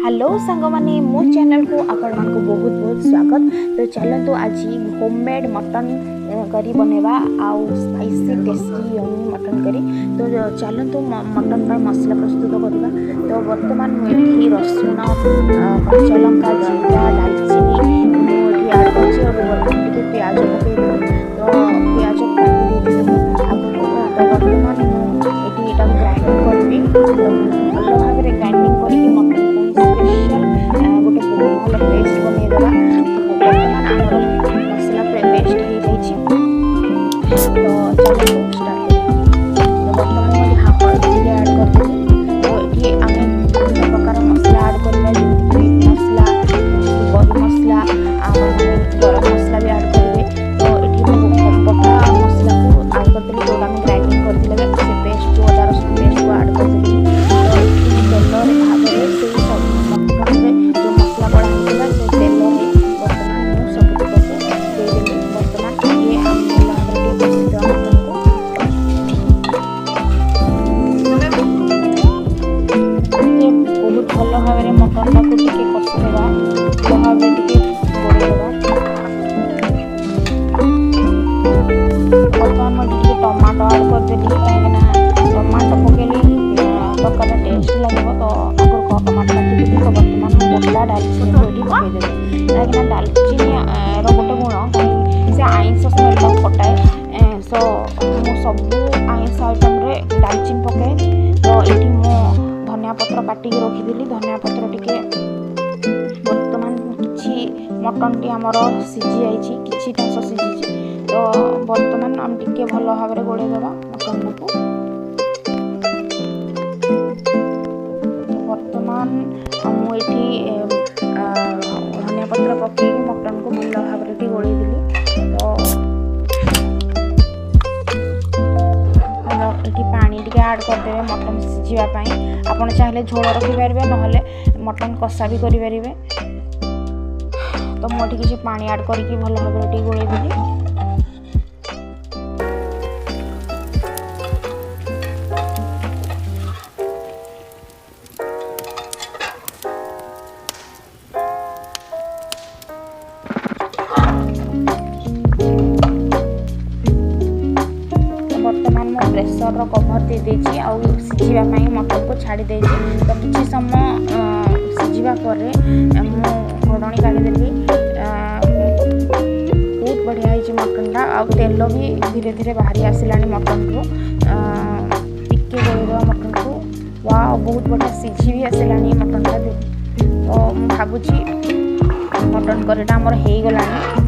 Hello सांग माने मो चैनल को आपण मानक बहुत बहुत स्वागत। तो चलतु आज होममेड मटन करी बनेवा आउ spicy tasty yummy mutton curry. तो चलतु मटन का मसला प्रस्तुत करवा। तो वर्तमान मुझे रसुण कच्चा लंका जीरा दालचीनी मुझे ऐड कर वर्तमान प्याज पकई। तो प्याज पकई तो वर्तमान ये ग्राइंडिंग करी भल भाव में ग्राइंडिंग करके मटन गोटे बहुत भल पेस्ट बनईदेवा। बर्तमान आमर मसला पेस्ट हो तो चलो स्टार्ट। तो बर्तमान मुझे हल्दी ऐड करदेवी। तो ये आम विभिन्न प्रकार मसला ऐड करवा जमीक मीट मसला करी मसला गरम मसला भी ऐड करेंगे। तो ये पका मसला को ऐड करदेली जो आम ग्राइंडिंग करते से पेस्ट को अदा रसुण पेस्ट को ऐड करदेली। तो तेल भाव से जो मसला बड़ा होता से तेल बर्तमान मुझे सबुतक देदेली। बर्तमान ये आम बहुत भल भाव में मटन टाक कषिदेवा भल भाव गोड़ेदेवा। बर्तमान मुझे टमाटो ऐड करदेली कहीं टमाटो पकेली तरकारी टेस्ट लगे। तो आगर टमाटो काटी तो बर्तमान गोटा दालचीनी को ये पकईदेवी कहीं दालचीनी रोटे गुण कहीं से आइंस स्मेल को फटाए। सो मु सब आइंस आइटम रे दालचीनी पकाए। तो ये मो धनिया पत्र काटिकी रखीदी। धनिया पत्र टिके बर्तमान किसी मटन टी आमर सीझी जाइए किसी टाइम सीझी। तो बर्तमान आम टिके भल भाव में गोड़ेदेवा मटन को। बर्तमान मुझे धनिया पत्र पकई मटन को भल भाव में गोड़ेदेली। तो ये पानी टी ऐड करदे मटन सीझापी। आपड़ चाहिए झोल रखिपारे ना मटन कषा भी करें। तो मुझे किसी पानी ऐड करके भल भाव में गोड़ेदेली। बर्तमान मो प्रेसर कभर दे देछि आउ सीझापी मटन को छाड़ी देछि। तो किसी समय सीझा पर घोड़नी काढ़ीदेली। बहुत बढ़िया है मटन आउ तेल भी धीरे धीरे बाहरी आसला मटन को। टिके गोलेदेवा मटन को। वाह बहुत बढ़िया सीझी भी आसला मटन टा। तो मुझे भावुँ मटन करीटा आमर हो गलानी।